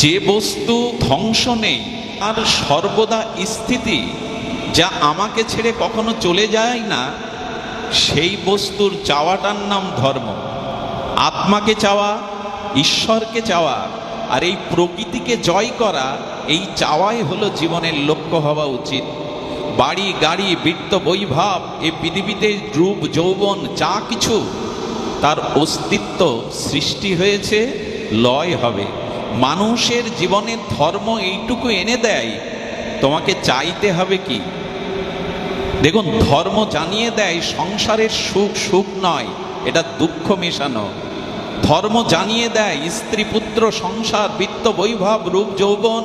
যে বস্তু ধ্বংস নেই আর সর্বদা স্থিতি, যা আমাকে ছেড়ে কখনো চলে যায় না, সেই বস্তুর চাওয়াটার নাম ধর্ম। আত্মাকে চাওয়া, ঈশ্বরকে চাওয়া আর এই প্রকৃতিকে জয় করা, এই চাওয়াই হলো জীবনের লক্ষ্য হওয়া উচিত। বাড়ি গাড়ি বৃত্ত বৈভব, এই পৃথিবীতে রূপ যৌবন যা কিছু, তার অস্তিত্ব সৃষ্টি হয়েছে, লয় হবে। মানুষের জীবনের ধর্ম এইটুকু এনে দেয়, তোমাকে চাইতে হবে কি। দেখুন, ধর্ম জানিয়ে দেয় সংসারের সুখ সুখ নয়, এটা দুঃখ মেশানো। ধর্ম জানিয়ে দেয় স্ত্রী পুত্র সংসার বৃত্ত বৈভব রূপ যৌবন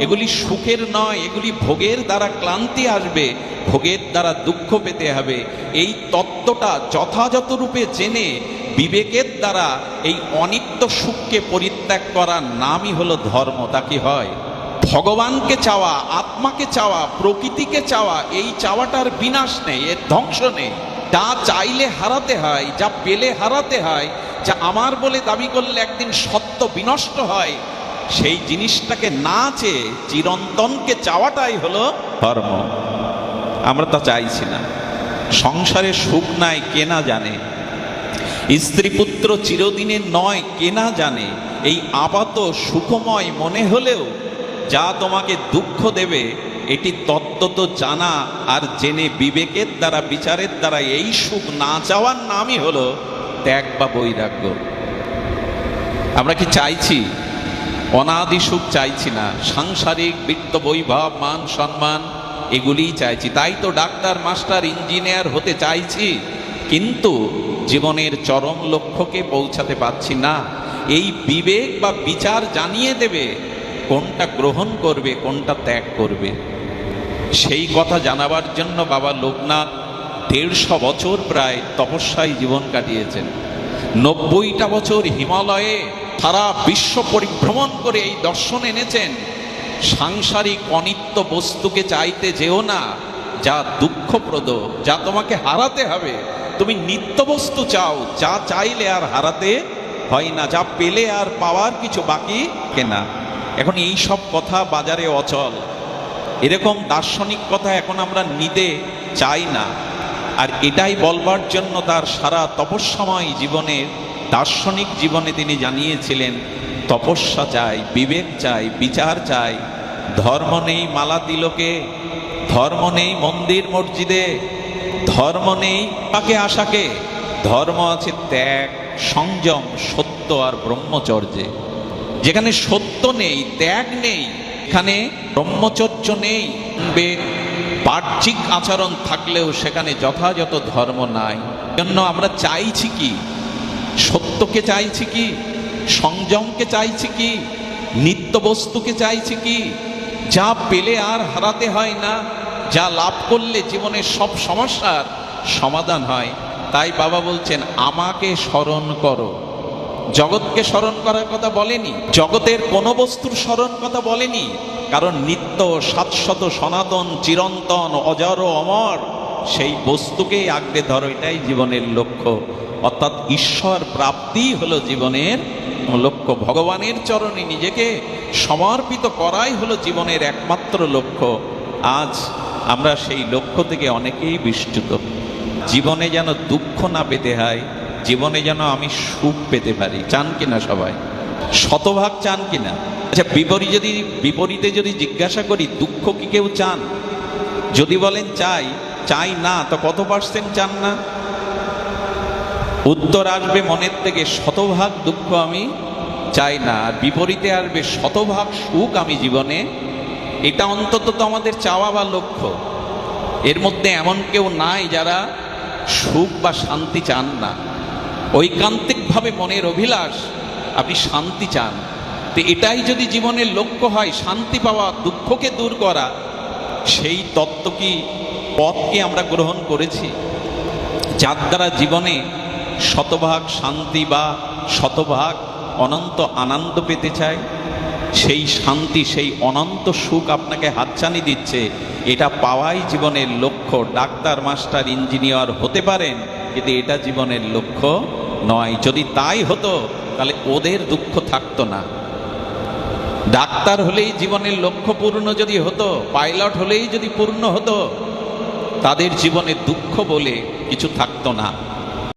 এগুলি সুখের নয়, এগুলি ভোগের দ্বারা ক্লান্তি আসবে, ভোগের দ্বারা দুঃখ পেতে হবে। এই তত্ত্বটা যথাযথ রূপে জেনে বিবেকের দ্বারা এই অনিত্য সুখকে পরিত্যাগ করার নামই হলো ধর্ম। তা কি হয়? ভগবানকে চাওয়া, আত্মাকে চাওয়া, প্রকৃতিকে চাওয়া, এই চাওয়াটার বিনাশ নেই, এর ধ্বংস নেই। যা চাইলে হারাতে হয়, যা পেলে হারাতে হয়, যা আমার বলে দাবি করলে একদিন সত্য বিনষ্ট হয়, সেই জিনিসটাকে না চেয়ে চিরন্তনকে চাওয়াটাই হলো ধর্ম। আমরা তা চাইছি না। সংসারে সুখ নাই কে না জানে, স্ত্রী পুত্র চিরদিনের নয় কে না জানে। এই আপাত সুখময় মনে হলেও যা তোমাকে দুঃখ দেবে, এটি তত্ত্ব জানা আর জেনে বিবেকের দ্বারা বিচারের দ্বারা এই সুখ না চাওয়ার নামই হলো ত্যাগ বা বৈরাগ্য। আমরা কি চাইছি? অনাদি সুখ চাইছি না, সাংসারিক বৃত্ত বৈভব মান সম্মান এগুলিই চাইছি। তাই তো ডাক্তার মাস্টার ইঞ্জিনিয়ার হতে চাইছি, কিন্তু জীবনের চরম লক্ষ্যকে পৌঁছাতে পারছি না। এই বিবেক বা বিচার জানিয়ে দেবে কোনটা গ্রহণ করবে, কোনটা ত্যাগ করবে। সেই কথা জানাবার জন্য বাবা লোকনাথ 150 বছর প্রায় তপস্যায় জীবন কাটিয়েছেন। 90টা বছর হিমালয়ে সারা বিশ্ব পরিভ্রমণ করে এই দর্শন এনেছেন। সাংসারিক অনিত্য বস্তুকে চাইতে যেও না, যা দুঃখপ্রদ, যা তোমাকে হারাতে হবে। তুমি নিত্য বস্তু চাও, যা চাইলে আর হারাতে হয় না, যা পেলে আর পাওয়ার কিছু বাকি কেনা। এখন এই সব কথা বাজারে অচল, এরকম দার্শনিক কথা এখন আমরা নিতে চাই না। আর এটাই বলবার জন্য তার সারা তপস্যাময় জীবনের দার্শনিক জীবনে তিনি জানিয়েছিলেন, তপস্যা চাই, বিবেক চাই, বিচার চাই। ধর্ম নেই মালা তিলকে, ধর্ম নেই মন্দির মসজিদে, ধর্ম নেই তাকে আশাকে। ধর্ম আছে ত্যাগ, সংযম, সত্য আর ব্রহ্মচর্যে। যেখানে সত্য নেই, ত্যাগ নেই, এখানে ব্রহ্মচর্য নেই। বাহ্যিক আচরণ থাকলেও সেখানে যথাযথ ধর্ম নাই। জন্য আমরা চাইছি কি? সত্যকে চাইছি কি? সংযমকে চাইছি কি? নিত্য বস্তুকে চাইছি কি? যা পেলে আর হারাতে হয় না, যা লাভ করলে জীবনের সব সমস্যার সমাধান হয়। তাই বাবা বলছেন, আমাকে স্মরণ করো। জগৎকে স্মরণ করার কথা বলেনি, জগতের কোনো বস্তুর স্মরণ কথা বলেনি, কারণ নিত্য শাশ্বত সনাতন চিরন্তন অজর অমর সেই বস্তুকেই আঁকড়ে ধরো, এটাই জীবনের লক্ষ্য। অর্থাৎ ঈশ্বর প্রাপ্তি হলো জীবনের লক্ষ্য। ভগবানের চরণে নিজেকে সমর্পিত করাই হলো জীবনের একমাত্র লক্ষ্য। আজ আমরা সেই লক্ষ্য থেকে অনেকেই বিচ্যুত। জীবনে যেন দুঃখ না পেতে হয়, জীবনে যেন আমি সুখ পেতে পারি। চান কিনা সবাই? শতভাগ চান কিনা? আচ্ছা, বিপরীতে যদি জিজ্ঞাসা করি, দুঃখ কি কেউ চান? যদি বলেন চাই, চাই না, তো কত পার্সেন্ট চান না? উত্তর আসবে মনের থেকে, শতভাগ দুঃখ আমি চাই না। আর বিপরীতে আসবে, শতভাগ সুখ আমি জীবনে। এটা অন্তত তো আমাদের চাওয়া বা লক্ষ্য। এর মধ্যে এমন কেউ নাই যারা সুখ বা শান্তি চান না। ঐকান্তিকভাবে মনের অভিলাষ আপনি শান্তি চান। তো এটাই যদি জীবনের লক্ষ্য হয়, শান্তি পাওয়া, দুঃখকে দূর করা, সেই তত্ত্ব কি, পথকে আমরা গ্রহণ করেছি? যার দ্বারা জীবনে শতভাগ শান্তি বা শতভাগ অনন্ত আনন্দ পেতে চায়, সেই শান্তি, সেই অনন্ত সুখ আপনাকে হাতছানি দিচ্ছে। এটা পাওয়াই জীবনের লক্ষ্য। ডাক্তার মাস্টার ইঞ্জিনিয়ার হতে পারেন, কিন্তু এটা জীবনের লক্ষ্য নয়। যদি তাই হতো তাহলে ওদের দুঃখ থাকতো না। ডাক্তার হলেই জীবনের লক্ষ্য পূর্ণ যদি হতো, পাইলট হলেই যদি পূর্ণ হতো, তাদের জীবনে দুঃখ বলে কিছু থাকতো না।